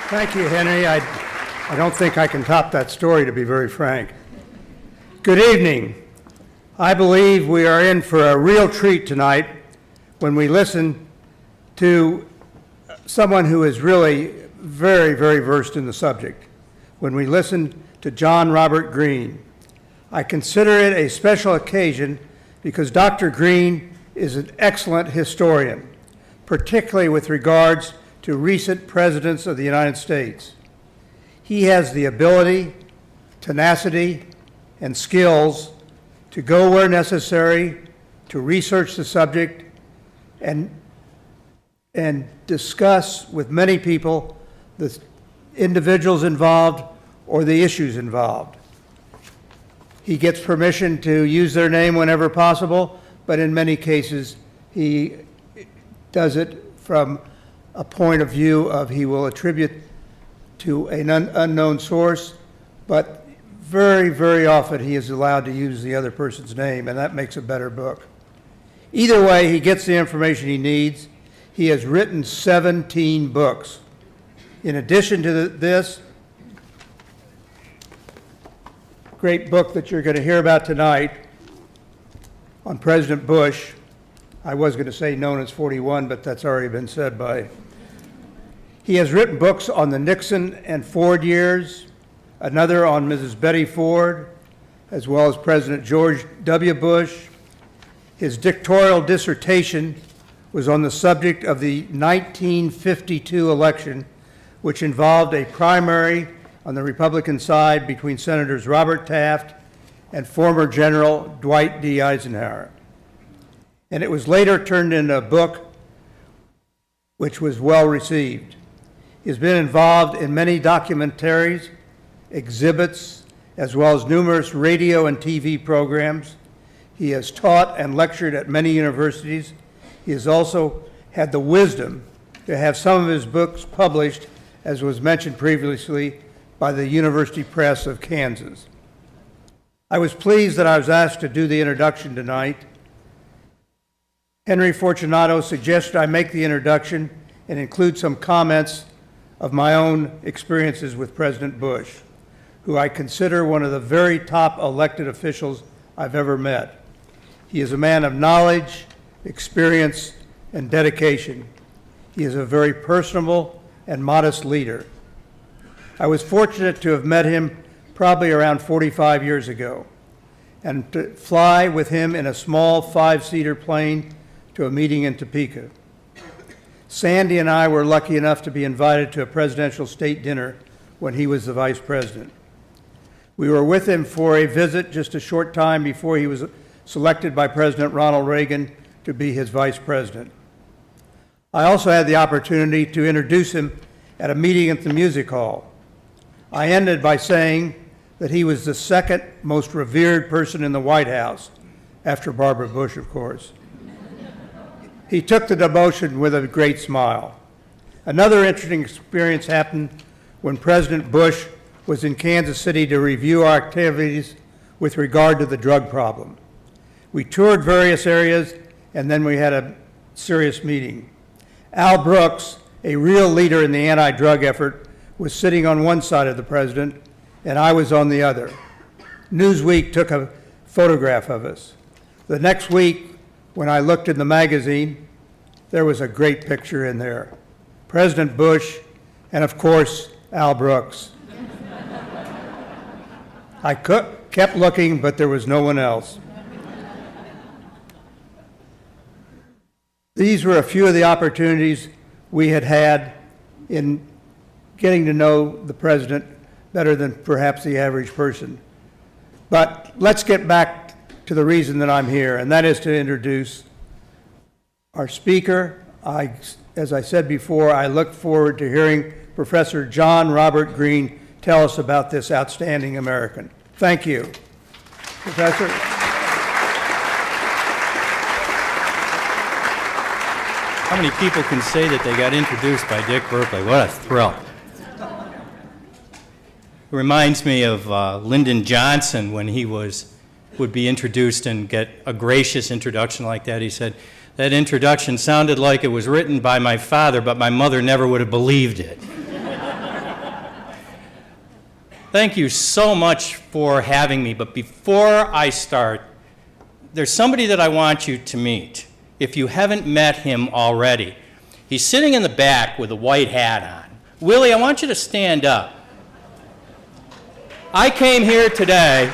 Thank you, Henry. I don't think I can top that story, to be very frank. Good evening. I believe we are in for a real treat tonight when we listen to someone who is really very, very versed in the subject. When we listen to John Robert Greene. I consider it a special occasion because Dr. Greene is an excellent historian, particularly with regards to recent presidents of the United States. He has the ability, tenacity, and skills to go where necessary, to research the subject, and discuss with many people the individuals involved or the issues involved. He gets permission to use their name whenever possible, but in many cases he does it from a point of view of he will attribute to an unknown source, but very, very often he is allowed to use the other person's name, and that makes a better book. Either way, he gets the information he needs. He has written 17 books. In addition to this great book that you're going to hear about tonight on President Bush, I was going to say known as 41, but that's already been said by. He has written books on the Nixon and Ford years, another on Mrs. Betty Ford, as well as President George W. Bush. His doctoral dissertation was on the subject of the 1952 election, which involved a primary on the Republican side between Senators Robert Taft and former General Dwight D. Eisenhower. And it was later turned into a book which was well received. He has been involved in many documentaries, exhibits, as well as numerous radio and TV programs. He has taught and lectured at many universities. He has also had the wisdom to have some of his books published, as was mentioned previously, by the University Press of Kansas. I was pleased that I was asked to do the introduction tonight. Henry Fortunato suggested I make the introduction and include some comments of my own experiences with President Bush, who I consider one of the very top elected officials I've ever met. He is a man of knowledge, experience, and dedication. He is a very personable and modest leader. I was fortunate to have met him probably around 45 years ago and to fly with him in a small 5-seater plane to a meeting in Topeka. Sandy and I were lucky enough to be invited to a presidential state dinner when he was the vice president. We were with him for a visit just a short time before he was selected by President Ronald Reagan to be his vice president. I also had the opportunity to introduce him at a meeting at the Music Hall. I ended by saying that he was the second most revered person in the White House, after Barbara Bush, of course. He took the demotion with a great smile. Another interesting experience happened when President Bush was in Kansas City to review our activities with regard to the drug problem. We toured various areas, and then we had a serious meeting. Al Brooks, a real leader in the anti-drug effort, was sitting on one side of the president, and I was on the other. Newsweek took a photograph of us. The next week, when I looked in the magazine, there was a great picture in there. President Bush, and of course, Al Brooks. I kept looking, but there was no one else. These were a few of the opportunities we had in getting to know the president better than perhaps the average person. But let's get back to the reason that I'm here, and that is to introduce our speaker. As I said before, I look forward to hearing Professor John Robert Greene tell us about this outstanding American. Thank you. Professor. How many people can say that they got introduced by Dick Berkeley? What a thrill. It reminds me of Lyndon Johnson when he would be introduced and get a gracious introduction like that. He said, that introduction sounded like it was written by my father, but my mother never would have believed it. Thank you so much for having me, but before I start, there's somebody that I want you to meet, if you haven't met him already. He's sitting in the back with a white hat on. Willie, I want you to stand up. I came here today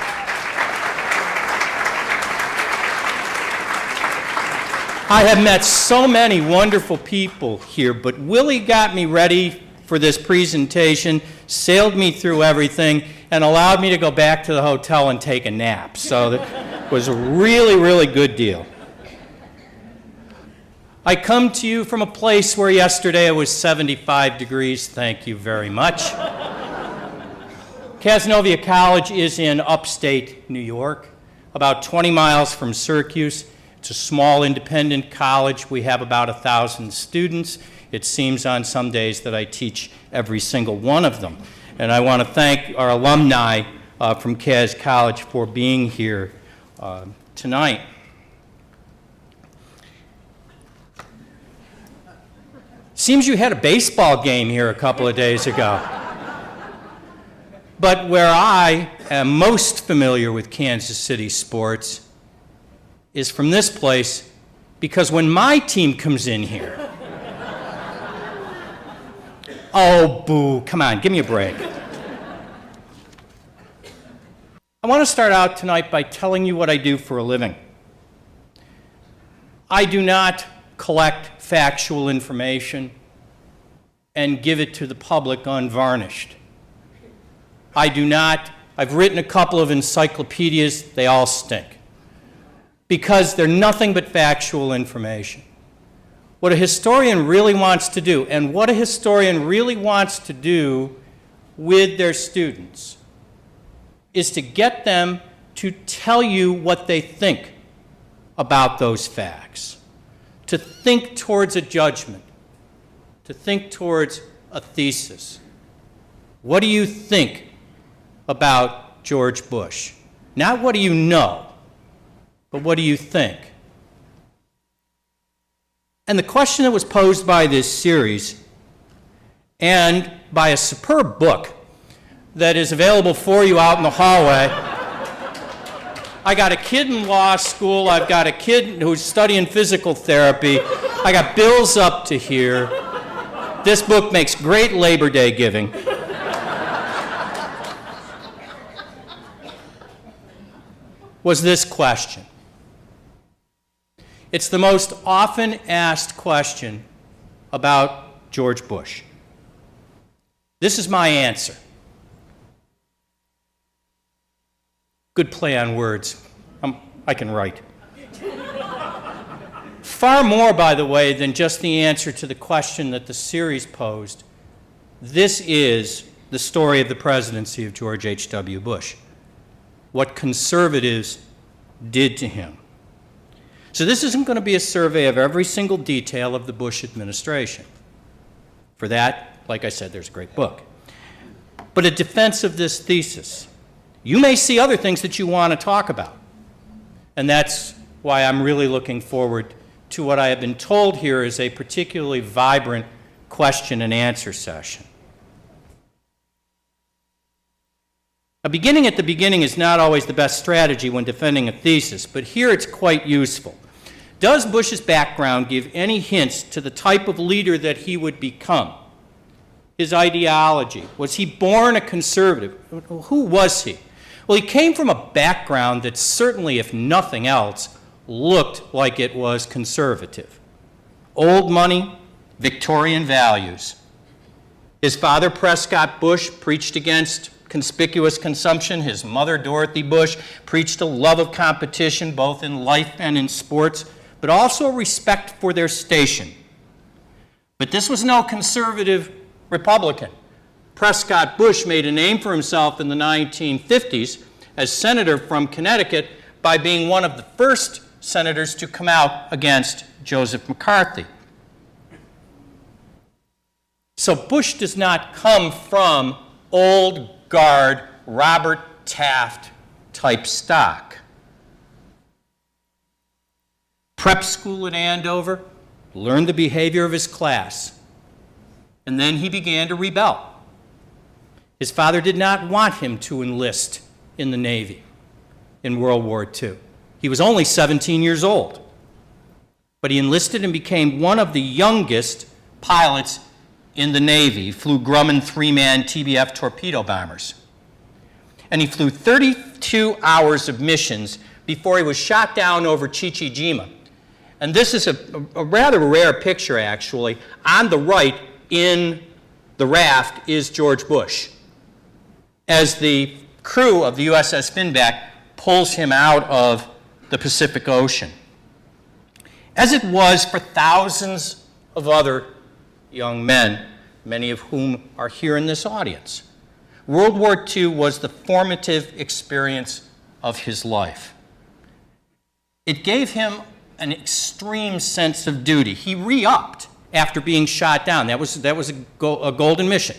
I have met so many wonderful people here, but Willie got me ready for this presentation, sailed me through everything, and allowed me to go back to the hotel and take a nap. So that was a really, really good deal. I come to you from a place where yesterday it was 75 degrees. Thank you very much. Cazenovia College is in upstate New York, about 20 miles from Syracuse. It's a small independent college. We have about 1,000 students. It seems on some days that I teach every single one of them. And I want to thank our alumni from Caz College for being here tonight. Seems you had a baseball game here a couple of days ago. But where I am most familiar with Kansas City sports is from this place, because when my team comes in here, oh, boo, come on, give me a break. I want to start out tonight by telling you what I do for a living. I do not collect factual information and give it to the public unvarnished. I've written a couple of encyclopedias, they all stink, because they're nothing but factual information. What a historian really wants to do, and what a historian really wants to do with their students, is to get them to tell you what they think about those facts, to think towards a judgment, to think towards a thesis. What do you think about George Bush? Not what do you know, but what do you think? And the question that was posed by this series, and by a superb book that is available for you out in the hallway. I got a kid in law school, I've got a kid who's studying physical therapy, I got bills up to here. This book makes great Labor Day giving. Was this question. It's the most often asked question about George Bush. This is my answer. Good play on words. I can write. Far more, by the way, than just the answer to the question that the series posed, this is the story of the presidency of George H.W. Bush. What conservatives did to him. So this isn't going to be a survey of every single detail of the Bush administration. For that, like I said, there's a great book. But a defense of this thesis. You may see other things that you want to talk about. And that's why I'm really looking forward to what I have been told here is a particularly vibrant question and answer session. Now, beginning at the beginning is not always the best strategy when defending a thesis, but here it's quite useful. Does Bush's background give any hints to the type of leader that he would become? His ideology? Was he born a conservative? Who was he? Well, he came from a background that certainly, if nothing else, looked like it was conservative. Old money, Victorian values. His father, Prescott Bush, preached against conspicuous consumption. His mother, Dorothy Bush, preached a love of competition, both in life and in sports, but also a respect for their station. But this was no conservative Republican. Prescott Bush made a name for himself in the 1950s as senator from Connecticut by being one of the first senators to come out against Joseph McCarthy. So Bush does not come from old guard Robert Taft type stock. Prep school at Andover, learned the behavior of his class, and then he began to rebel. His father did not want him to enlist in the Navy in World War II. He was only 17 years old, but he enlisted and became one of the youngest pilots in the Navy. He flew Grumman 3-man TBF torpedo bombers. And he flew 32 hours of missions before he was shot down over Chichijima. And this is a rather rare picture, actually. On the right in the raft is George Bush, as the crew of the USS Finback pulls him out of the Pacific Ocean. As it was for thousands of other young men, many of whom are here in this audience, World War II was the formative experience of his life. It gave him an extreme sense of duty. He re-upped after being shot down. That was a golden mission.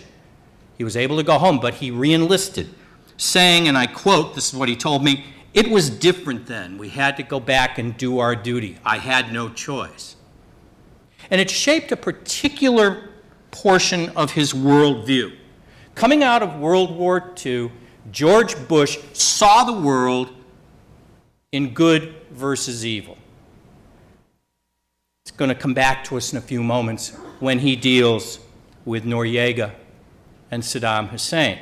He was able to go home, but he re-enlisted, saying, and I quote, this is what he told me, "It was different then. We had to go back and do our duty. I had no choice." And it shaped a particular portion of his worldview. Coming out of World War II, George Bush saw the world in good versus evil. It's going to come back to us in a few moments when he deals with Noriega and Saddam Hussein.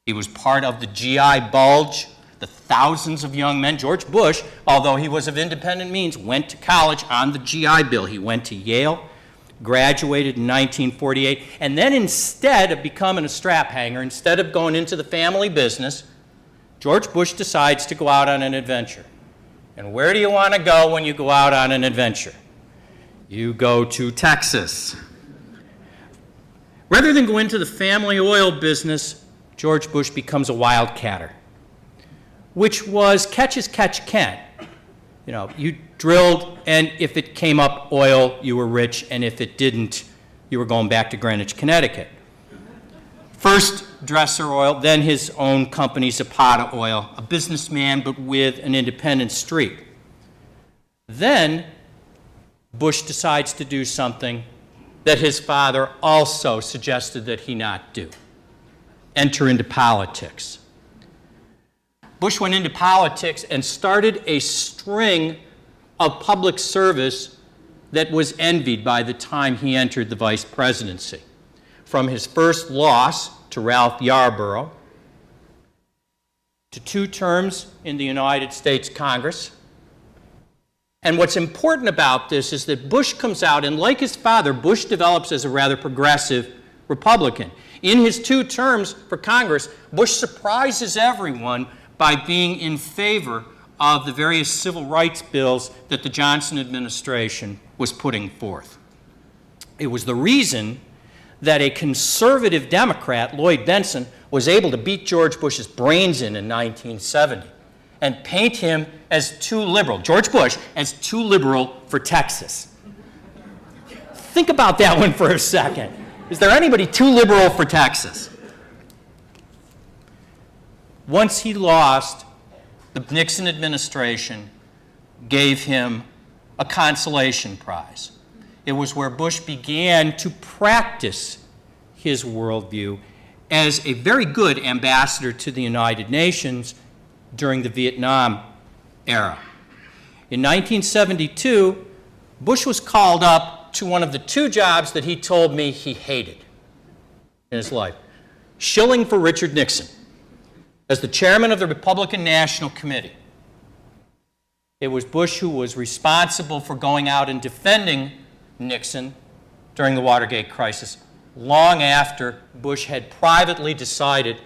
He was part of the GI bulge, the thousands of young men. George Bush, although he was of independent means, went to college on the GI Bill. He went to Yale, graduated in 1948, and then instead of becoming a strap hanger, instead of going into the family business, George Bush decides to go out on an adventure. And where do you want to go when you go out on an adventure? You go to Texas. Rather than go into the family oil business, George Bush becomes a wildcatter, which was catch as catch can. You know, you drilled, and if it came up oil, you were rich, and if it didn't, you were going back to Greenwich, Connecticut. First Dresser Oil, then his own company, Zapata Oil, a businessman but with an independent streak. Then Bush decides to do something that his father also suggested that he not do: enter into politics. Bush went into politics and started a string of public service that was envied by the time he entered the vice presidency. From his first loss to Ralph Yarborough, to 2 terms in the United States Congress. And what's important about this is that Bush comes out, and like his father, Bush develops as a rather progressive Republican. In his 2 terms for Congress, Bush surprises everyone by being in favor of the various civil rights bills that the Johnson administration was putting forth. It was the reason that a conservative Democrat, Lloyd Bentsen, was able to beat George Bush's brains in 1970 and paint him as too liberal, George Bush as too liberal for Texas. Think about that one for a second. Is there anybody too liberal for Texas? Once he lost, the Nixon administration gave him a consolation prize. It was where Bush began to practice his worldview as a very good ambassador to the United Nations during the Vietnam era. In 1972, Bush was called up to one of the 2 jobs that he told me he hated in his life: shilling for Richard Nixon as the chairman of the Republican National Committee. It was Bush who was responsible for going out and defending Nixon during the Watergate crisis, long after Bush had privately decided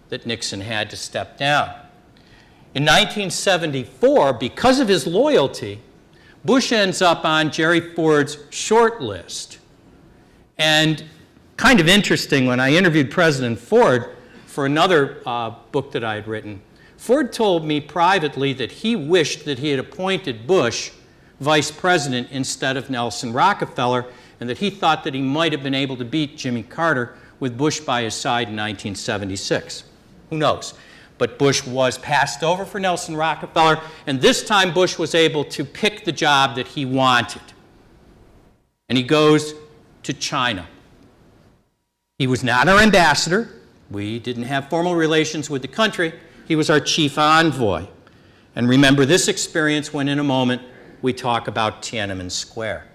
that Nixon had to step down. In 1974, because of his loyalty, Bush ends up on Jerry Ford's short list. And kind of interesting, when I interviewed President Ford for another book that I had written, Ford told me privately that he wished that he had appointed Bush vice president instead of Nelson Rockefeller, and that he thought that he might have been able to beat Jimmy Carter with Bush by his side in 1976. Who knows? But Bush was passed over for Nelson Rockefeller, and this time Bush was able to pick the job that he wanted. And he goes to China. He was not our ambassador. We didn't have formal relations with the country. He was our chief envoy. And remember this experience when in a moment we talk about Tiananmen Square.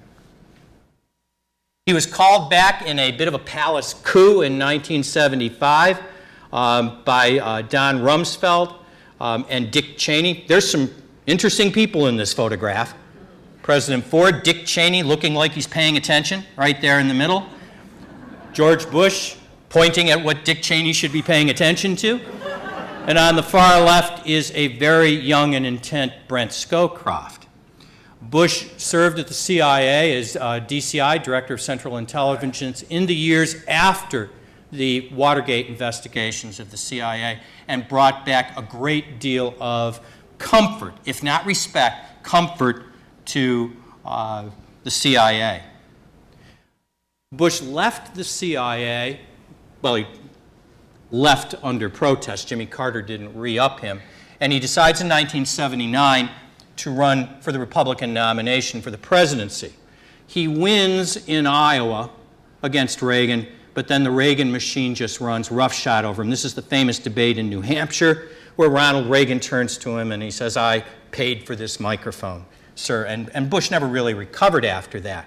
He was called back in a bit of a palace coup in 1975 by Don Rumsfeld and Dick Cheney. There's some interesting people in this photograph. President Ford, Dick Cheney looking like he's paying attention right there in the middle. George Bush pointing at what Dick Cheney should be paying attention to. And on the far left is a very young and intent Brent Scowcroft. Bush served at the CIA as DCI, Director of Central Intelligence, in the years after the Watergate investigations of the CIA, and brought back a great deal of comfort, if not respect, comfort to the CIA. Bush left the CIA, well, he left under protest. Jimmy Carter didn't re-up him, and he decides in 1979 to run for the Republican nomination for the presidency. He wins in Iowa against Reagan, but then the Reagan machine just runs roughshod over him. This is the famous debate in New Hampshire where Ronald Reagan turns to him and he says, "I paid for this microphone, sir." And Bush never really recovered after that.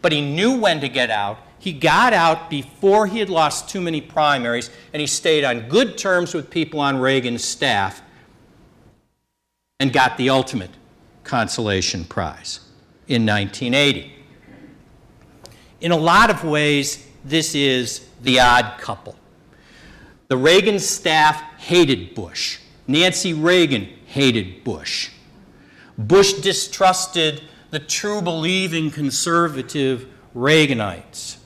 But he knew when to get out. He got out before he had lost too many primaries, and he stayed on good terms with people on Reagan's staff and got the ultimate consolation prize in 1980. In a lot of ways, this is the odd couple. The Reagan staff hated Bush. Nancy Reagan hated Bush. Bush distrusted the true believing conservative Reaganites.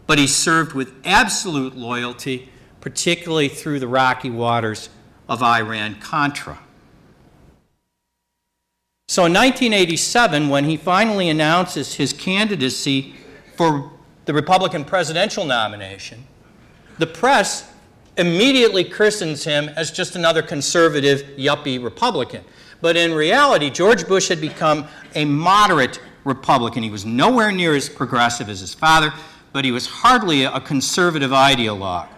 But he served with absolute loyalty, particularly through the rocky waters of Iran-Contra. So in 1987, when he finally announces his candidacy for the Republican presidential nomination, the press immediately christens him as just another conservative, yuppie Republican. But in reality, George Bush had become a moderate Republican. He was nowhere near as progressive as his father, but he was hardly a conservative ideologue.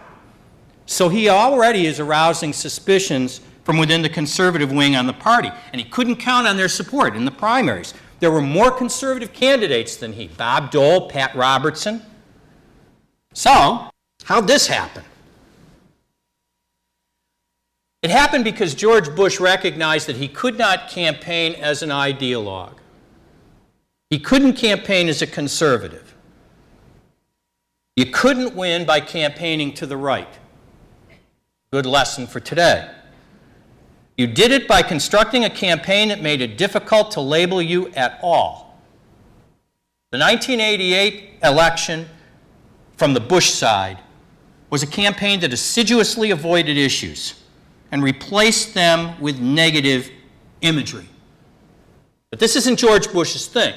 So he already is arousing suspicions from within the conservative wing on the party, and he couldn't count on their support in the primaries. There were more conservative candidates than he: Bob Dole, Pat Robertson. So, how'd this happen? It happened because George Bush recognized that he could not campaign as an ideologue. He couldn't campaign as a conservative. You couldn't win by campaigning to the right. Good lesson for today. You did it by constructing a campaign that made it difficult to label you at all. The 1988 election from the Bush side was a campaign that assiduously avoided issues and replaced them with negative imagery. But this isn't George Bush's thing.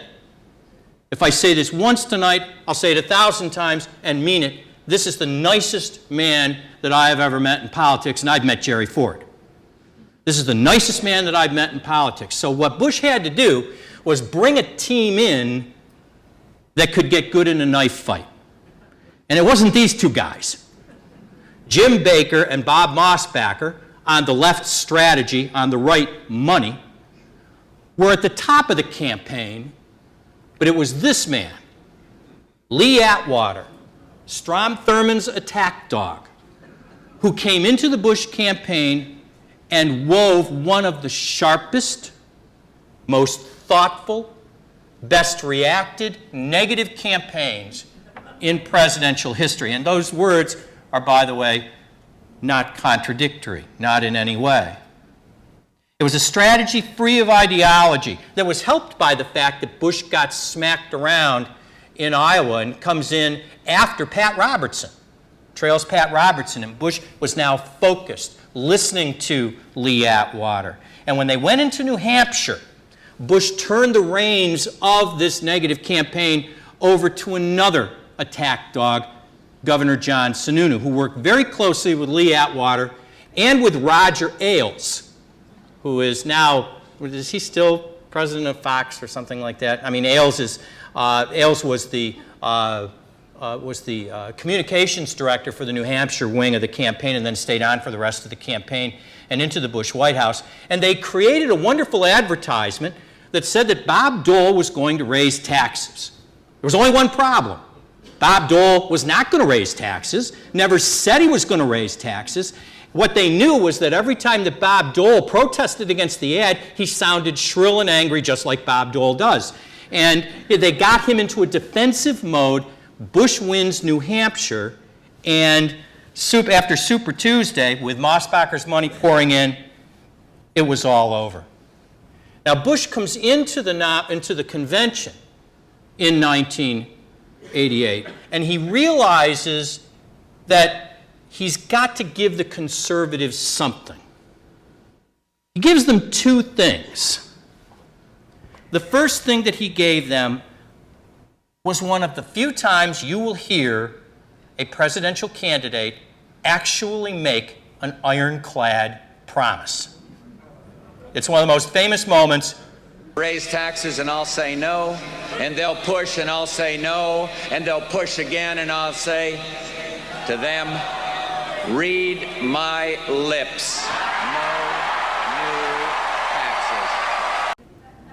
If I say this once tonight, I'll say it 1,000 times and mean it. This is the nicest man that I have ever met in politics, and I've met Jerry Ford. This is the nicest man that I've met in politics. So what Bush had to do was bring a team in that could get good in a knife fight. And it wasn't these two guys. Jim Baker and Bob Mossbacher, on the left strategy, on the right money, were at the top of the campaign, but it was this man, Lee Atwater, Strom Thurmond's attack dog, who came into the Bush campaign and wove one of the sharpest, most thoughtful, best reacted negative campaigns in presidential history. And those words are, by the way, not contradictory, not in any way. It was a strategy free of ideology that was helped by the fact that Bush got smacked around in Iowa and comes in after Pat Robertson, trails Pat Robertson, and Bush was now focused, listening to Lee Atwater. And when they went into New Hampshire, Bush turned the reins of this negative campaign over to another attack dog, Governor John Sununu, who worked very closely with Lee Atwater and with Roger Ailes, who is now, is he still president of Fox or something like that? I mean, Ailes was the communications director for the New Hampshire wing of the campaign and then stayed on for the rest of the campaign and into the Bush White House. And they created a wonderful advertisement that said that Bob Dole was going to raise taxes. There was only one problem. Bob Dole was not going to raise taxes, never said he was going to raise taxes. What they knew was that every time that Bob Dole protested against the ad, he sounded shrill and angry just like Bob Dole does. And they got him into a defensive mode. Bush wins New Hampshire, and after Super Tuesday, with Mossbacher's money pouring in, it was all over. Now, Bush comes into the convention in 1988, and he realizes that he's got to give the conservatives something. He gives them two things. The first thing that he gave them was one of the few times you will hear a presidential candidate actually make an ironclad promise. It's one of the most famous moments. Raise taxes and I'll say no, and they'll push and I'll say no, and they'll push again and I'll say to them, read my lips. No new taxes.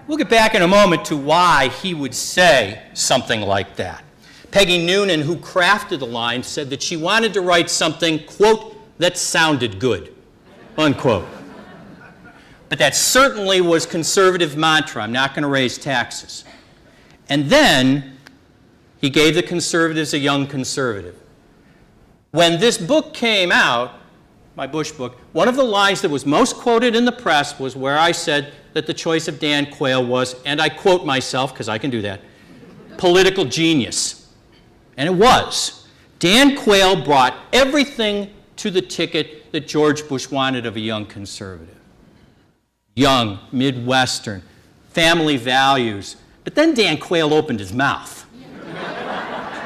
We'll get back in a moment to why he would say something like that. Peggy Noonan, who crafted the line, said that she wanted to write something, quote, that sounded good, unquote. But that certainly was conservative mantra. I'm not going to raise taxes. And then he gave the conservatives a young conservative. When this book came out, my Bush book, one of the lines that was most quoted in the press was where I said that the choice of Dan Quayle was, and I quote myself because I can do that, political genius. And it was. Dan Quayle brought everything to the ticket that George Bush wanted of a young conservative. Young, Midwestern, family values. But then Dan Quayle opened his mouth.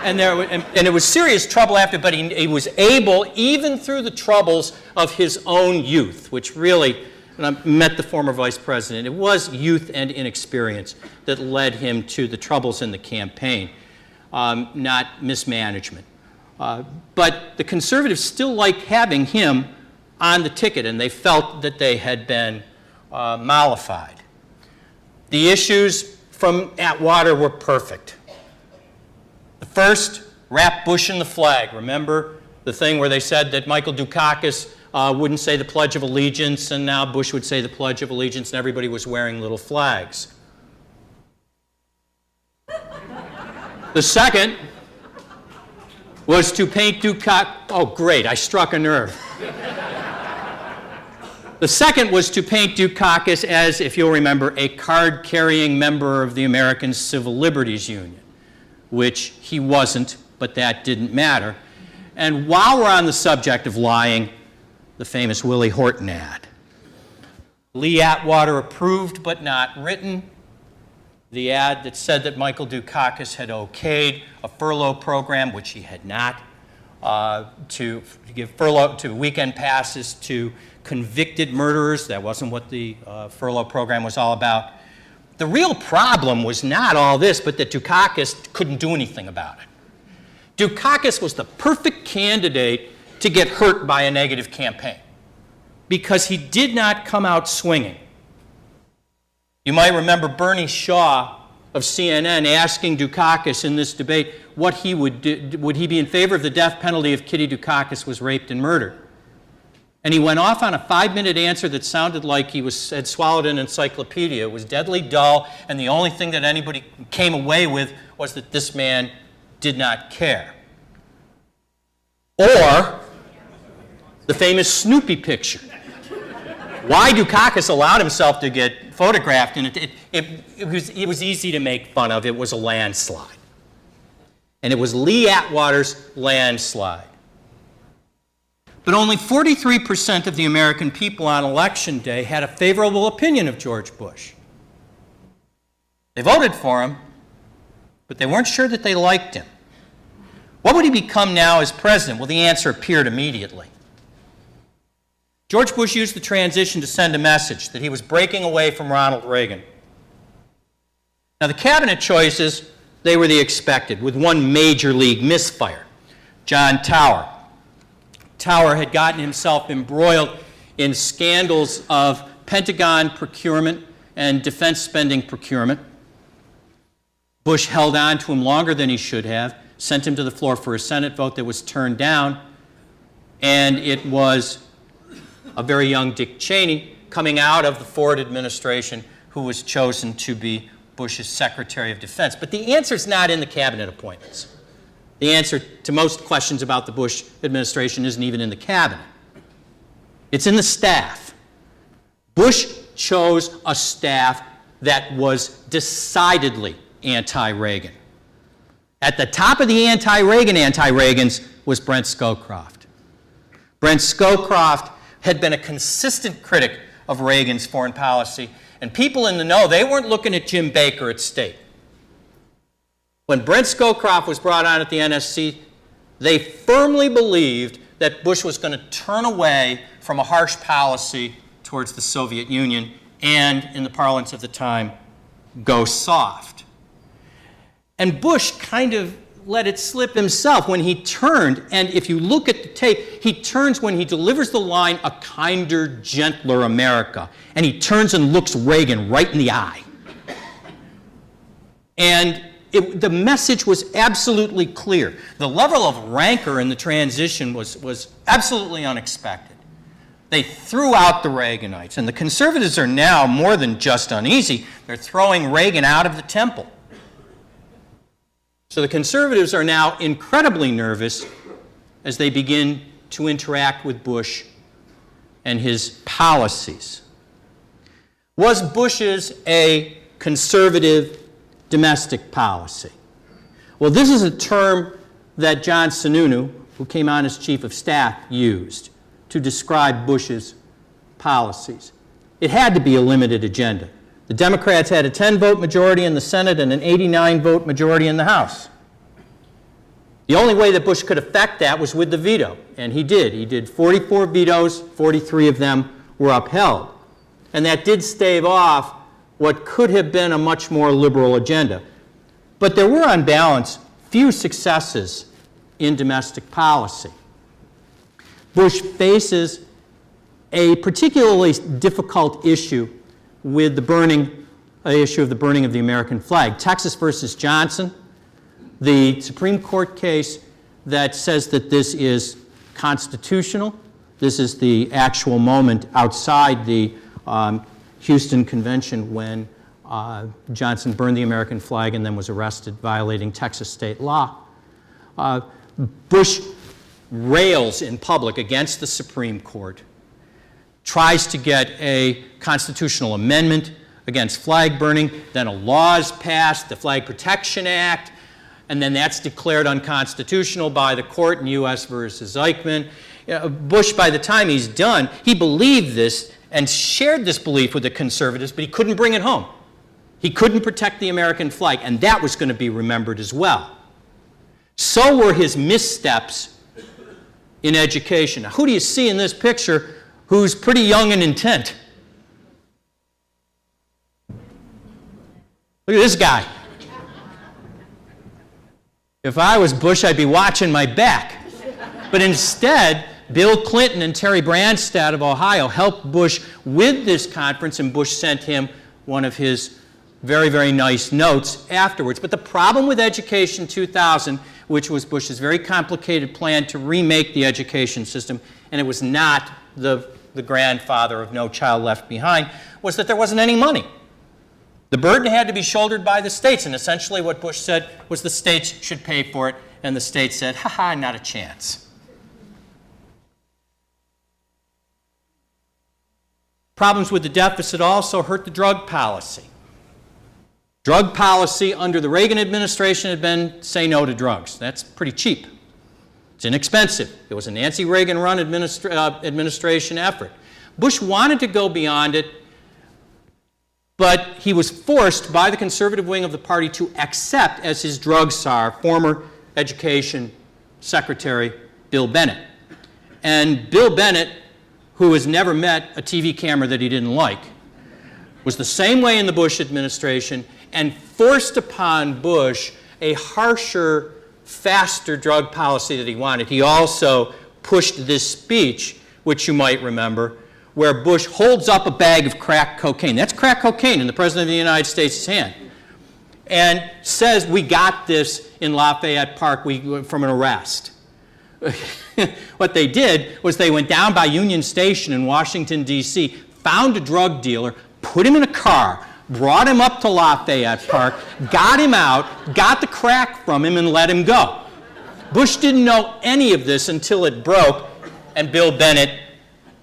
And it was serious trouble after, but he was able, even through the troubles of his own youth, which really, when I met the former vice president, it was youth and inexperience that led him to the troubles in the campaign, not mismanagement. But the conservatives still liked having him on the ticket, and they felt that they had been mollified. The issues from Atwater were perfect. The first, wrap Bush in the flag. Remember the thing where they said that Michael Dukakis wouldn't say the Pledge of Allegiance, and now Bush would say the Pledge of Allegiance, and everybody was wearing little flags. The second was to paint Dukakis. Oh, great, I struck a nerve. The second was to paint Dukakis as, if you'll remember, a card-carrying member of the American Civil Liberties Union, which he wasn't, but that didn't matter. And while we're on the subject of lying, the famous Willie Horton ad. Lee Atwater approved but not written. The ad that said that Michael Dukakis had okayed a furlough program, which he had not, to give furlough to weekend passes to convicted murderers. That wasn't what the furlough program was all about. The real problem was not all this, but that Dukakis couldn't do anything about it. Dukakis was the perfect candidate to get hurt by a negative campaign because he did not come out swinging. You might remember Bernie Shaw of CNN asking Dukakis in this debate what he would do. Would he be in favor of the death penalty if Kitty Dukakis was raped and murdered? And he went off on a 5-minute answer that sounded like he had swallowed an encyclopedia. It was deadly dull, and the only thing that anybody came away with was that this man did not care. Or the famous Snoopy picture. Why Dukakis allowed himself to get photographed in it, it was easy to make fun of. It was a landslide. And it was Lee Atwater's landslide. But only 43% of the American people on Election Day had a favorable opinion of George Bush. They voted for him, but they weren't sure that they liked him. What would he become now as president? Well, the answer appeared immediately. George Bush used the transition to send a message that he was breaking away from Ronald Reagan. Now, the cabinet choices They were the expected, with one major league misfire. John Tower. Tower had gotten himself embroiled in scandals of Pentagon procurement and defense spending procurement. Bush held on to him longer than he should have, sent him to the floor for a Senate vote that was turned down, and it was a very young Dick Cheney coming out of the Ford administration who was chosen to be Bush's Secretary of Defense. But the answer's not in the cabinet appointments. The answer to most questions about the Bush administration isn't even in the cabinet. It's in the staff. Bush chose a staff that was decidedly anti-Reagan. At the top of the anti-Reagans was Brent Scowcroft. Brent Scowcroft had been a consistent critic of Reagan's foreign policy, and people in the know, they weren't looking at Jim Baker at State. When Brent Scowcroft was brought on at the NSC, they firmly believed that Bush was going to turn away from a harsh policy towards the Soviet Union and, in the parlance of the time, go soft. And Bush kind of let it slip himself when he turned, and if you look at the tape, he turns when he delivers the line, "a kinder, gentler America," and he turns and looks Reagan right in the eye. And the message was absolutely clear. The level of rancor in the transition was absolutely unexpected. They threw out the Reaganites, and the conservatives are now more than just uneasy. They're throwing Reagan out of the temple. So the conservatives are now incredibly nervous as they begin to interact with Bush and his policies. Was Bush's a conservative domestic policy? Well, this is a term that John Sununu, who came on as chief of staff, used to describe Bush's policies. It had to be a limited agenda. The Democrats had a 10-vote majority in the Senate and an 89-vote majority in the House. The only way that Bush could affect that was with the veto, and he did. He did 44 vetoes, 43 of them were upheld. And that did stave off what could have been a much more liberal agenda. But there were, on balance, few successes in domestic policy. Bush faces a particularly difficult issue with the issue of the burning of the American flag. Texas versus Johnson, the Supreme Court case that says that this is constitutional. This is the actual moment outside the Houston Convention when Johnson burned the American flag and then was arrested violating Texas state law. Bush rails in public against the Supreme Court, tries to get a constitutional amendment against flag burning, then a law is passed, the Flag Protection Act, and then that's declared unconstitutional by the court in U.S. versus Eichmann. Bush, by the time he's done, he believed this and shared this belief with the conservatives, but he couldn't bring it home. He couldn't protect the American flag, and that was going to be remembered as well. So were his missteps in education. Now, who do you see in this picture who's pretty young and intent? Look at this guy. If I was Bush, I'd be watching my back. But instead, Bill Clinton and Terry Branstad of Ohio helped Bush with this conference, and Bush sent him one of his very, very nice notes afterwards. But the problem with Education 2000, which was Bush's very complicated plan to remake the education system, and it was not the grandfather of No Child Left Behind, was that there wasn't any money. The burden had to be shouldered by the states, and essentially what Bush said was the states should pay for it, and the states said, ha-ha, not a chance. Problems with the deficit also hurt the drug policy. Drug policy under the Reagan administration had been say no to drugs. That's pretty cheap. It's inexpensive. It was a Nancy Reagan-run administration effort. Bush wanted to go beyond it, but he was forced by the conservative wing of the party to accept as his drug czar former Education Secretary Bill Bennett. And Bill Bennett, who has never met a TV camera that he didn't like, was the same way in the Bush administration and forced upon Bush a harsher, faster drug policy that he wanted, he also pushed this speech, which you might remember, where Bush holds up a bag of crack cocaine. That's crack cocaine in the President of the United States' hand. And says, we got this in Lafayette Park from an arrest. What they did was they went down by Union Station in Washington, D.C., found a drug dealer, put him in a car, brought him up to Lafayette Park, got him out, got the crack from him, and let him go. Bush didn't know any of this until it broke, and Bill Bennett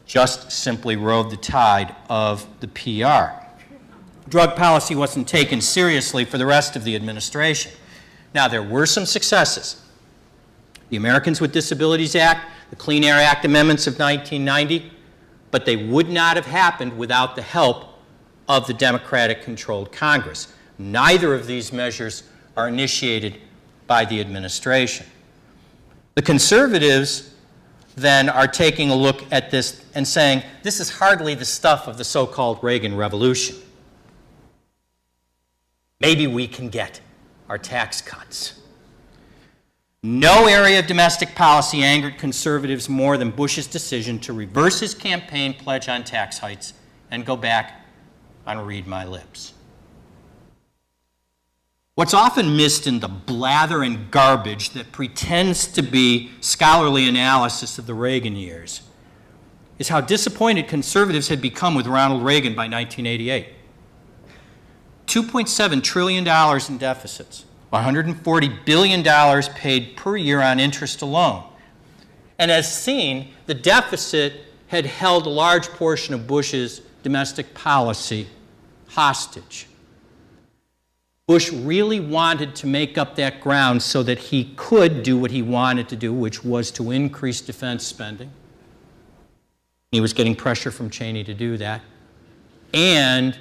just simply rode the tide of the PR. Drug policy wasn't taken seriously for the rest of the administration. Now, there were some successes. The Americans with Disabilities Act, the Clean Air Act amendments of 1990, but they would not have happened without the help of the Democratic-controlled Congress. Neither of these measures are initiated by the administration. The conservatives then are taking a look at this and saying, this is hardly the stuff of the so-called Reagan Revolution. Maybe we can get our tax cuts. No area of domestic policy angered conservatives more than Bush's decision to reverse his campaign pledge on tax hikes and go back on read my lips. What's often missed in the blather and garbage that pretends to be scholarly analysis of the Reagan years is how disappointed conservatives had become with Ronald Reagan by 1988. $2.7 trillion in deficits, $140 billion paid per year on interest alone. And as seen, the deficit had held a large portion of Bush's domestic policy hostage. Bush really wanted to make up that ground so that he could do what he wanted to do, which was to increase defense spending. He was getting pressure from Cheney to do that, and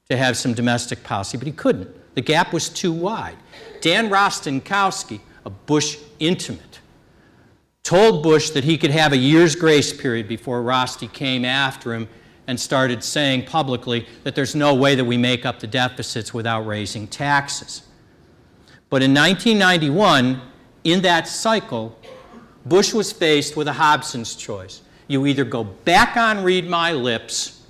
to have some domestic policy, but he couldn't. The gap was too wide. Dan Rostenkowski, a Bush intimate, told Bush that he could have a year's grace period before Rosti came after him and started saying publicly that there's no way that we make up the deficits without raising taxes. But in 1991, in that cycle, Bush was faced with a Hobson's choice. You either go back on read my lips,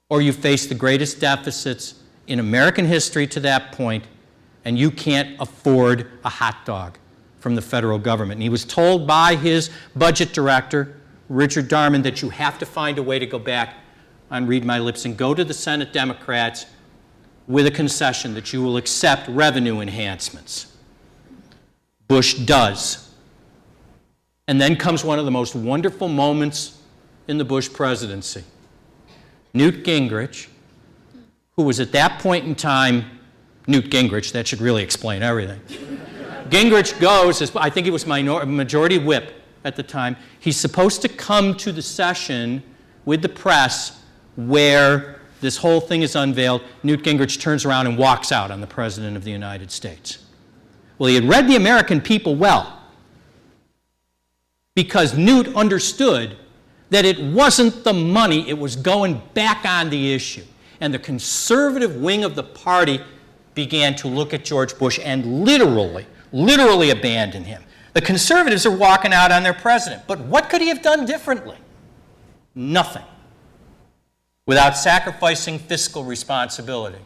or you face the greatest deficits in American history to that point, and you can't afford a hot dog from the federal government. And he was told by his budget director, Richard Darman, that you have to find a way to go back on read my lips and go to the Senate Democrats with a concession that you will accept revenue enhancements. Bush does. And then comes one of the most wonderful moments in the Bush presidency. Newt Gingrich, who was at that point in time, Newt Gingrich, that should really explain everything. Gingrich goes, as I think he was majority whip at the time, he's supposed to come to the session with the press where this whole thing is unveiled. Newt Gingrich turns around and walks out on the President of the United States. Well, he had read the American people well, because Newt understood that it wasn't the money, it was going back on the issue. And the conservative wing of the party began to look at George Bush and literally abandon him. The conservatives are walking out on their president. But what could he have done differently? Nothing. Without sacrificing fiscal responsibility.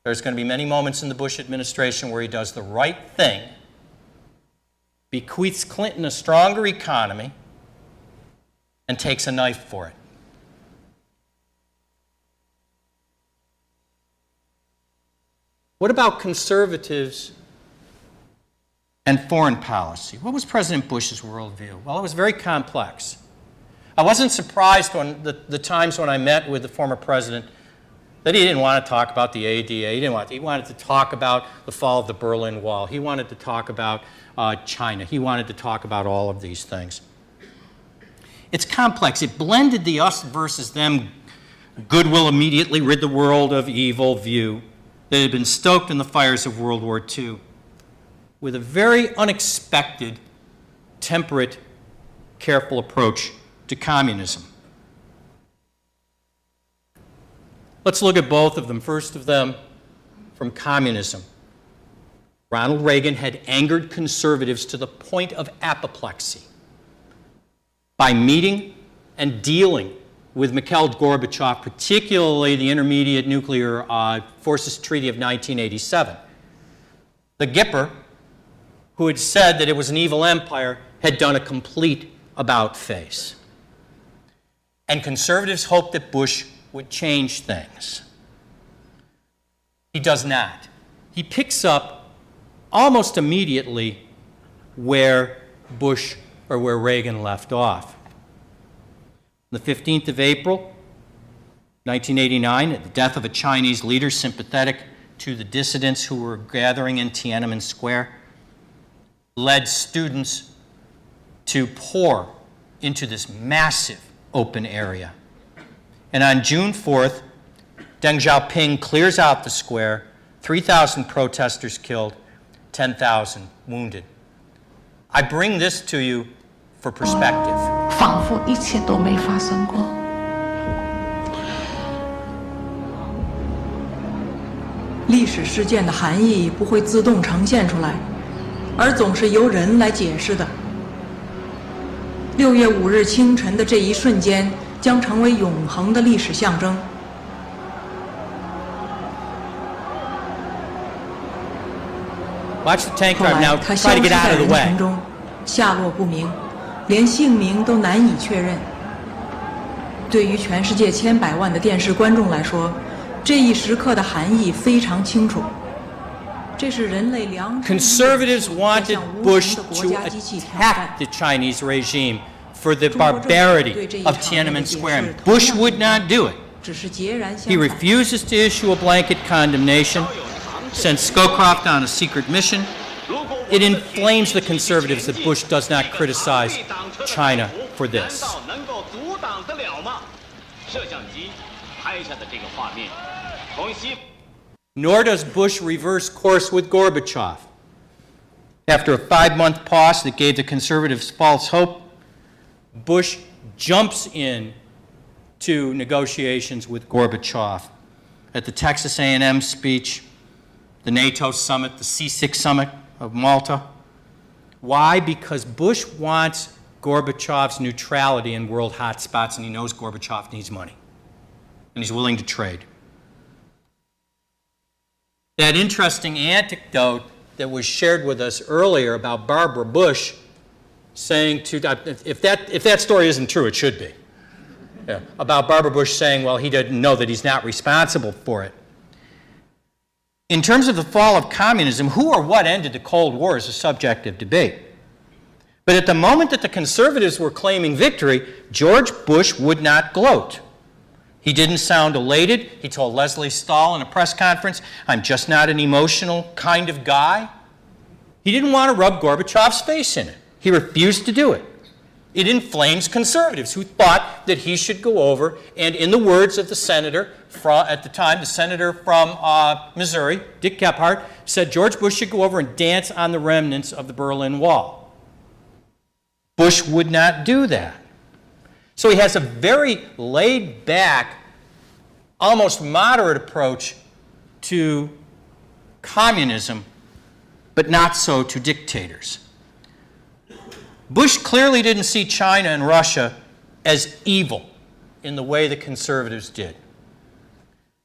There's going to be many moments in the Bush administration where he does the right thing, bequeaths Clinton a stronger economy, and takes a knife for it. What about conservatives and foreign policy? What was President Bush's worldview? Well, it was very complex. I wasn't surprised when the times when I met with the former president that he didn't want to talk about the ADA. He wanted to talk about the fall of the Berlin Wall. He wanted to talk about China. He wanted to talk about all of these things. It's complex. It blended the us versus them, goodwill immediately rid the world of evil view that had been stoked in the fires of World War II with a very unexpected, temperate, careful approach to communism. Let's look at both of them. First of them, from communism. Ronald Reagan had angered conservatives to the point of apoplexy by meeting and dealing with Mikhail Gorbachev, particularly the Intermediate Nuclear Forces Treaty of 1987. The Gipper, who had said that it was an evil empire, had done a complete about-face. And conservatives hoped that Bush would change things. He does not. He picks up almost immediately where Bush or where Reagan left off. On the 15th of April, 1989, at the death of a Chinese leader sympathetic to the dissidents who were gathering in Tiananmen Square, led students to pour into this massive open area. And on June 4th, Deng Xiaoping clears out the square, 3,000 protesters killed, 10,000 wounded. I bring this to you for perspective. 仿佛一切都没发生过。历史事件的含义不会自动呈现出来，而总是由人来解释的。6月5日清晨的这一瞬间将成为永恒的历史象征。Watch the tank 后 drive 来 now. 他消 Try 失 to get out 在 of 人 the 群 way. 中，下落不明，连姓名都难以确认。对于全世界千百万的电视观众来说，这一时刻的含义非常清楚。这是人类良知 Conservatives wanted 向无 Bush 情的国 to 家机器挑战 attack the Chinese regime for the barbarity of Tiananmen Square, and Bush would not do it. 只是截然相 He 反。 refuses to issue a blanket condemnation, sends Scowcroft on a secret mission. It inflames the conservatives that Bush does not criticize China for this. 能够阻挡得了吗？摄像机拍下的这个画面，从西。 Nor does Bush reverse course with Gorbachev. After a 5-month pause that gave the conservatives false hope, Bush jumps in to negotiations with Gorbachev. At the Texas A&M speech, the NATO summit, the C6 summit of Malta. Why? Because Bush wants Gorbachev's neutrality in world hotspots, and he knows Gorbachev needs money, and he's willing to trade. That interesting anecdote that was shared with us earlier about Barbara Bush saying to, if that story isn't true, it should be. Yeah, about Barbara Bush saying, well, he didn't know that he's not responsible for it. In terms of the fall of communism, who or what ended the Cold War is a subject of debate. But at the moment that the conservatives were claiming victory, George Bush would not gloat. He didn't sound elated. He told Leslie Stahl in a press conference, I'm just not an emotional kind of guy. He didn't want to rub Gorbachev's face in it. He refused to do it. It inflames conservatives who thought that he should go over and, in the words of the senator at the time, the senator from Missouri, Dick Gephardt, said George Bush should go over and dance on the remnants of the Berlin Wall. Bush would not do that. So he has a very laid-back, almost moderate approach to communism, but not so to dictators. Bush clearly didn't see China and Russia as evil in the way the conservatives did.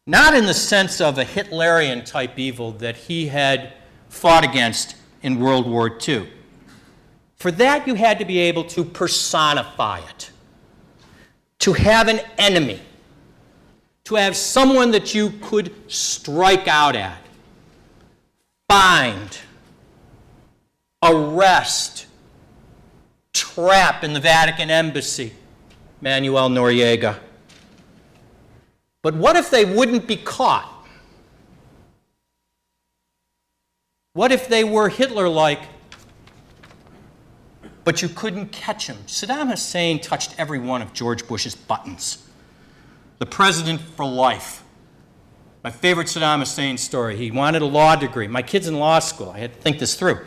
Not in the sense of a Hitlerian type evil that he had fought against in World War II. For that, you had to be able to personify it, to have an enemy, to have someone that you could strike out at, find, arrest, trap in the Vatican embassy, Manuel Noriega. But what if they wouldn't be caught? What if they were Hitler-like, but you couldn't catch him? Saddam Hussein touched every one of George Bush's buttons. The president for life. My favorite Saddam Hussein story, he wanted a law degree. My kid's in law school. I had to think this through.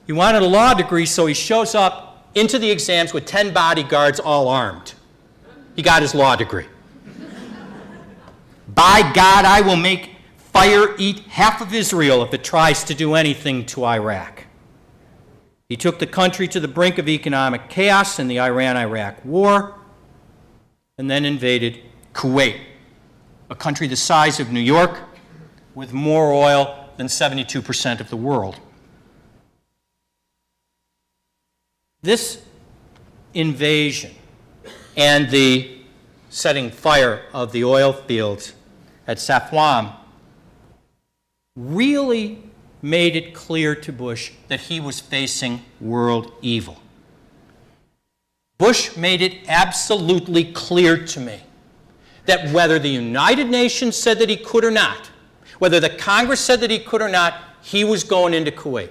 He wanted a law degree, so he shows up into the exams with 10 bodyguards all armed. He got his law degree. By God, I will make fire eat half of Israel if it tries to do anything to Iraq. He took the country to the brink of economic chaos in the Iran-Iraq war, and then invaded Kuwait, a country the size of New York, with more oil than 72% of the world. This invasion and the setting fire of the oil fields at Safwan really made it clear to Bush that he was facing world evil. Bush made it absolutely clear to me that whether the United Nations said that he could or not, whether the Congress said that he could or not, he was going into Kuwait.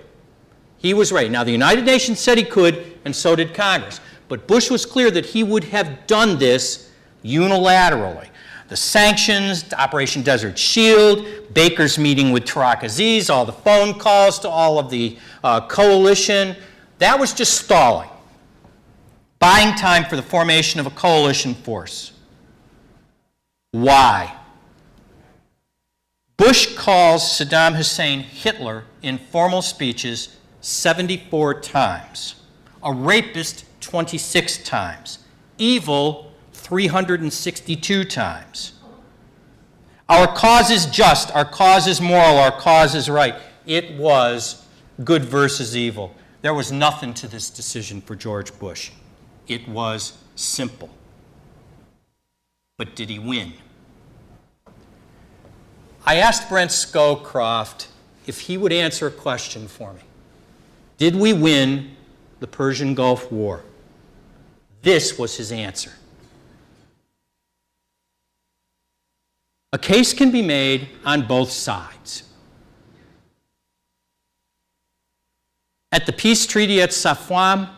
He was ready. Now, the United Nations said he could, and so did Congress. But Bush was clear that he would have done this unilaterally. The sanctions, Operation Desert Shield, Baker's meeting with Tariq Aziz, all the phone calls to all of the coalition, that was just stalling, buying time for the formation of a coalition force. Why? Bush calls Saddam Hussein Hitler in formal speeches 74 times, a rapist 26 times, evil 362 times. Our cause is just, our cause is moral, our cause is right. It was good versus evil. There was nothing to this decision for George Bush. It was simple. But did he win? I asked Brent Scowcroft if he would answer a question for me. Did we win the Persian Gulf War? This was his answer. A case can be made on both sides. At the peace treaty at Safwan,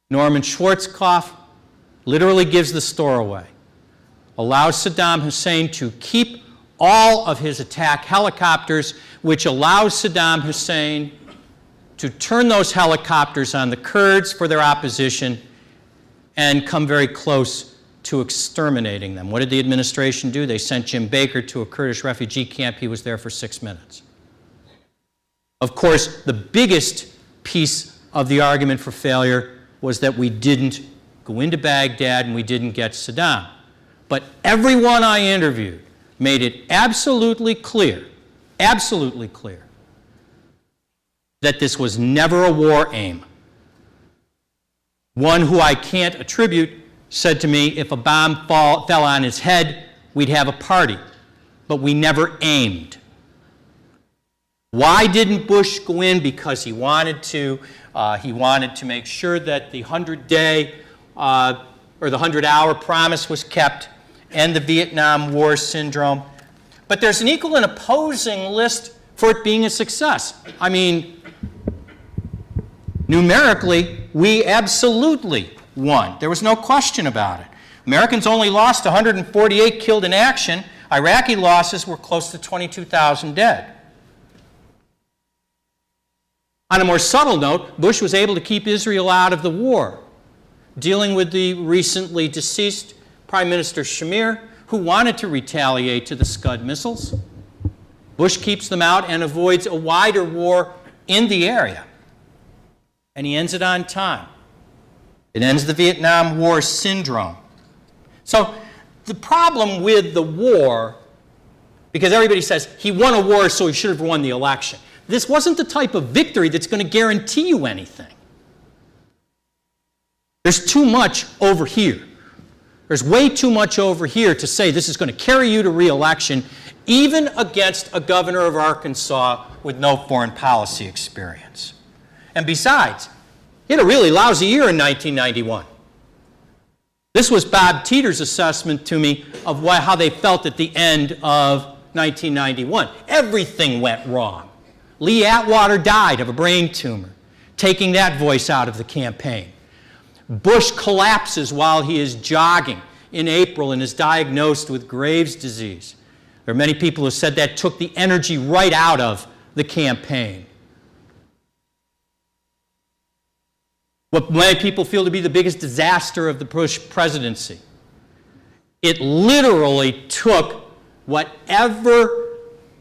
Norman Schwarzkopf literally gives the store away, allows Saddam Hussein to keep all of his attack helicopters, which allows Saddam Hussein to turn those helicopters on the Kurds for their opposition and come very close to exterminating them. What did the administration do? They sent Jim Baker to a Kurdish refugee camp. He was there for 6 minutes. Of course, the biggest piece of the argument for failure was that we didn't go into Baghdad and we didn't get Saddam. But everyone I interviewed made it absolutely clear, that this was never a war aim. One who I can't attribute said to me, if a bomb fell on his head, we'd have a party. But we never aimed. Why didn't Bush go in? Because he wanted to make sure that the 100-day or the 100-hour promise was kept and the Vietnam War syndrome. But there's an equal and opposing list for it being a success. I mean, numerically, we absolutely won. There was no question about it. Americans only lost 148 killed in action. Iraqi losses were close to 22,000 dead. On a more subtle note, Bush was able to keep Israel out of the war, dealing with the recently deceased Prime Minister Shamir, who wanted to retaliate to the Scud missiles. Bush keeps them out and avoids a wider war in the area. And he ends it on time. It ends the Vietnam War syndrome. So the problem with the war, because everybody says he won a war, so he should have won the election. This wasn't the type of victory that's going to guarantee you anything. There's too much over here. There's way too much over here to say this is going to carry you to re-election, even against a governor of Arkansas with no foreign policy experience. And besides, he had a really lousy year in 1991. This was Bob Teeter's assessment to me of how they felt at the end of 1991. Everything went wrong. Lee Atwater died of a brain tumor, taking that voice out of the campaign. Bush collapses while he is jogging in April and is diagnosed with Graves' disease. There are many people who said that took the energy right out of the campaign. What many people feel to be the biggest disaster of the Bush presidency. It literally took whatever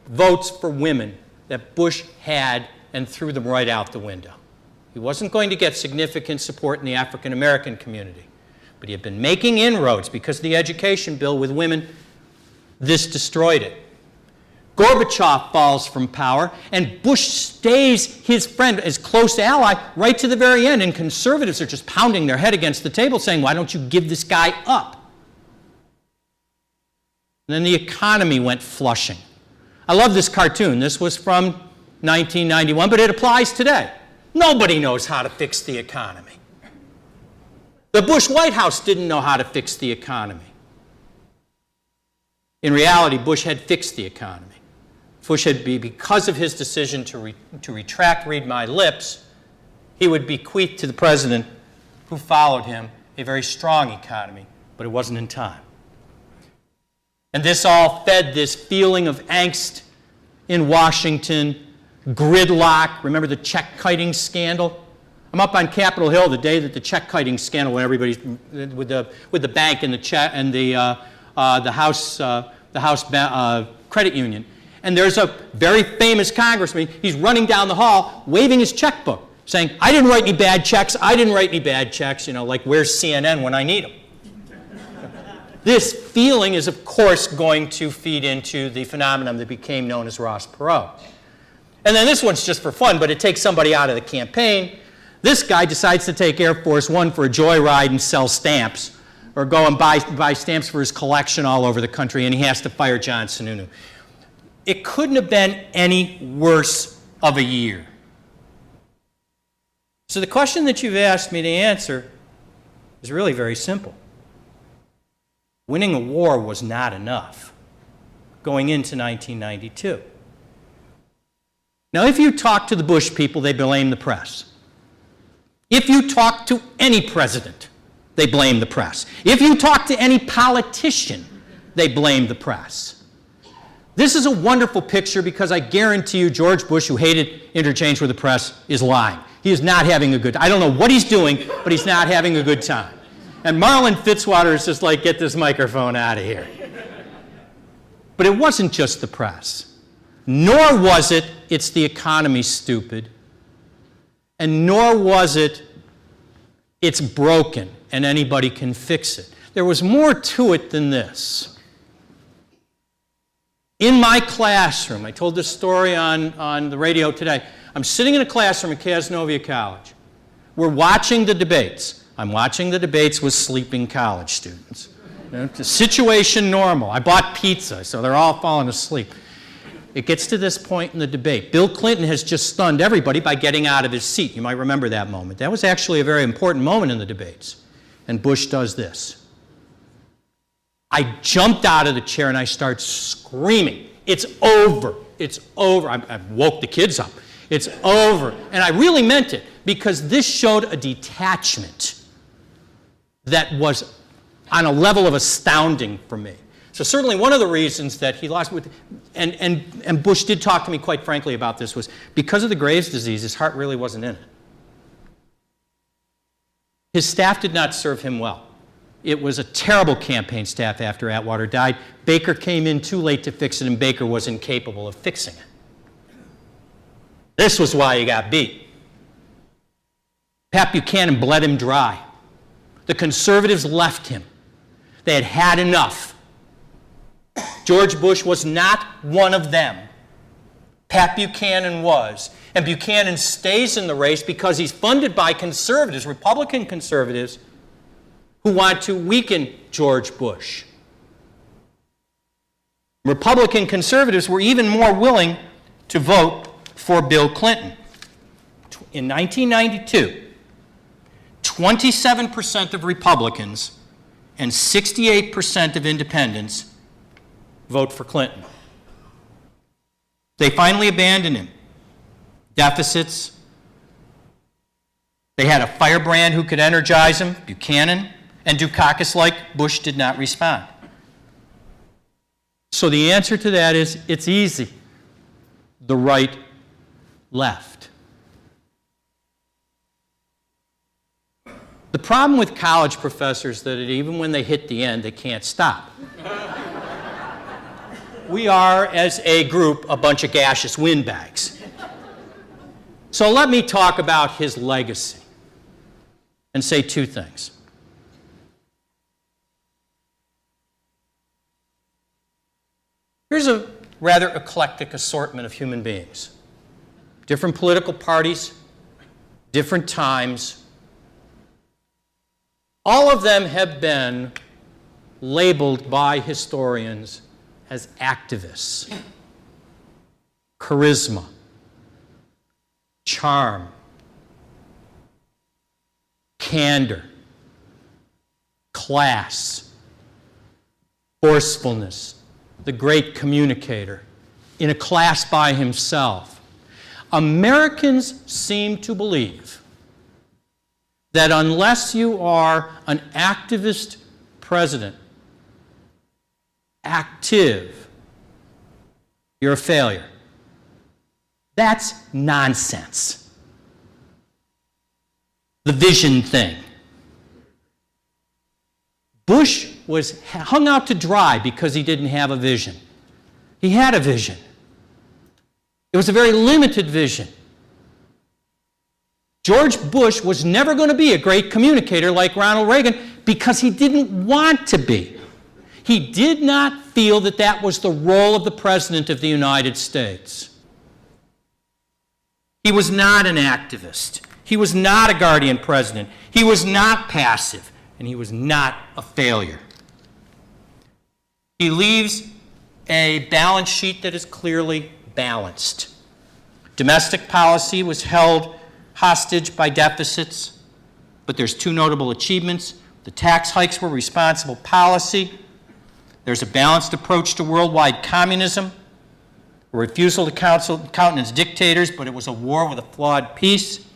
votes for women that Bush had and threw them right out the window. He wasn't going to get significant support in the African American community, but he had been making inroads because of the education bill with women. This destroyed it. Gorbachev falls from power, and Bush stays his friend, his close ally, right to the very end, and conservatives are just pounding their head against the table saying, why don't you give this guy up? And then the economy went flushing. I love this cartoon. This was from 1991, but it applies today. Nobody knows how to fix the economy. The Bush White House didn't know how to fix the economy. In reality, Bush had fixed the economy. Bush had because of his decision to retract Read My Lips, he would bequeath to the president who followed him a very strong economy, but it wasn't in time. And this all fed this feeling of angst in Washington, gridlock. Remember the check kiting scandal? I'm up on Capitol Hill the day that the check kiting scandal, when everybody's with the bank and the check and the House credit union. And there's a very famous congressman. He's running down the hall, waving his checkbook, saying, "I didn't write any bad checks. I didn't write any bad checks." You know, like where's CNN when I need them? This feeling is, of course, going to feed into the phenomenon that became known as Ross Perot. And then this one's just for fun, but it takes somebody out of the campaign. This guy decides to take Air Force One for a joyride and sell stamps, or go and buy stamps for his collection all over the country, and he has to fire John Sununu. It couldn't have been any worse of a year. So the question that you've asked me to answer is really very simple. Winning a war was not enough going into 1992. Now, if you talk to the Bush people, they blame the press. If you talk to any president, they blame the press. If you talk to any politician, they blame the press. This is a wonderful picture because I guarantee you George Bush, who hated interchange with the press, is lying. He is not having a good time. I don't know what he's doing, but he's not having a good time. And Marlon Fitzwater is just like, get this microphone out of here. But it wasn't just the press. Nor was it, it's the economy, stupid. And nor was it, it's broken and anybody can fix it. There was more to it than this. In my classroom, I told this story on the radio today. I'm sitting in a classroom at Cazenovia College. We're watching the debates. I'm watching the debates with sleeping college students. You know, the situation normal. I bought pizza, so they're all falling asleep. It gets to this point in the debate. Bill Clinton has just stunned everybody by getting out of his seat. You might remember that moment. That was actually a very important moment in the debates. And Bush does this. I jumped out of the chair and I start screaming, "It's over, it's over." I woke the kids up. It's over. And I really meant it because this showed a detachment that was on a level of astounding for me. So certainly one of the reasons that he lost, and Bush did talk to me quite frankly about this, was because of the Graves' disease, his heart really wasn't in it. His staff did not serve him well. It was a terrible campaign staff after Atwater died. Baker came in too late to fix it, and Baker was incapable of fixing it. This was why he got beat. Pat Buchanan bled him dry. The conservatives left him. They had had enough. George Bush was not one of them. Pat Buchanan was. And Buchanan stays in the race because he's funded by conservatives, Republican conservatives, who want to weaken George Bush. Republican conservatives were even more willing to vote for Bill Clinton. In 1992, 27% of Republicans and 68% of independents vote for Clinton. They finally abandoned him. Deficits. They had a firebrand who could energize him, Buchanan, and Dukakis-like. Bush did not respond. So the answer to that is, it's easy. The right left. The problem with college professors is that even when they hit the end, they can't stop. we are, as a group, a bunch of gaseous windbags. So let me talk about his legacy and say two things. Here's a rather eclectic assortment of human beings. Different political parties, different times. All of them have been labeled by historians as activists. Charisma, charm, candor, class, forcefulness, the great communicator, in a class by himself. Americans seem to believe that unless you are an activist president, active, you're a failure. That's nonsense. The vision thing. Bush was hung out to dry because he didn't have a vision. He had a vision. It was a very limited vision. George Bush was never going to be a great communicator like Ronald Reagan because he didn't want to be. He did not feel that that was the role of the President of the United States. He was not an activist. He was not a guardian president. He was not passive. And he was not a failure. He leaves a balance sheet that is clearly balanced. Domestic policy was held hostage by deficits, but there's two notable achievements. The tax hikes were responsible policy. There's a balanced approach to worldwide communism, a refusal to countenance dictators, but it was a war with a flawed peace.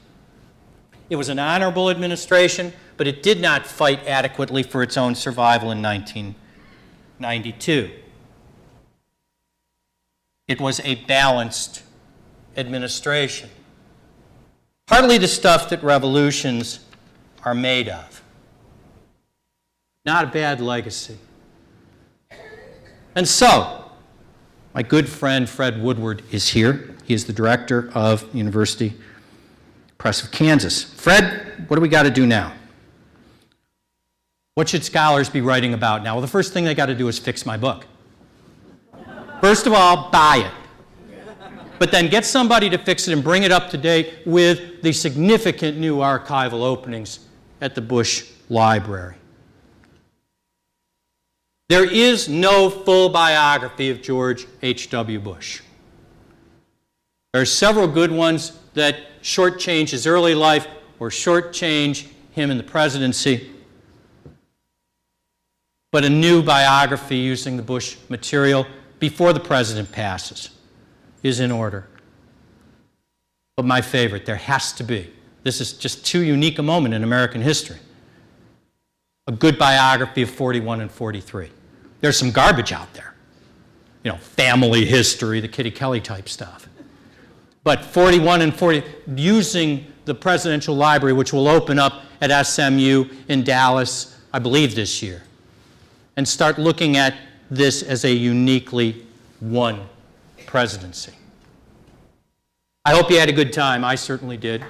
It was an honorable administration, but it did not fight adequately for its own survival in 1992. It was a balanced administration. Partly the stuff that revolutions are made of. Not a bad legacy. And so, my good friend Fred Woodward is here. He is the director of the University Press of Kansas. Fred, what do we got to do now? What should scholars be writing about now? Well, the first thing they got to do is fix my book. First of all, buy it. But then get somebody to fix it and bring it up to date with the significant new archival openings at the Bush Library. There is no full biography of George H.W. Bush. There are several good ones that shortchange his early life or shortchange him in the presidency. But a new biography using the Bush material before the president passes is in order. But my favorite, there has to be, this is just too unique a moment in American history, a good biography of 41 and 43. There's some garbage out there. You know, family history, the Kitty Kelly type stuff. But 41 and 40, using the Presidential Library, which will open up at SMU in Dallas, I believe this year, and start looking at this as a uniquely won presidency. I hope you had a good time. I certainly did.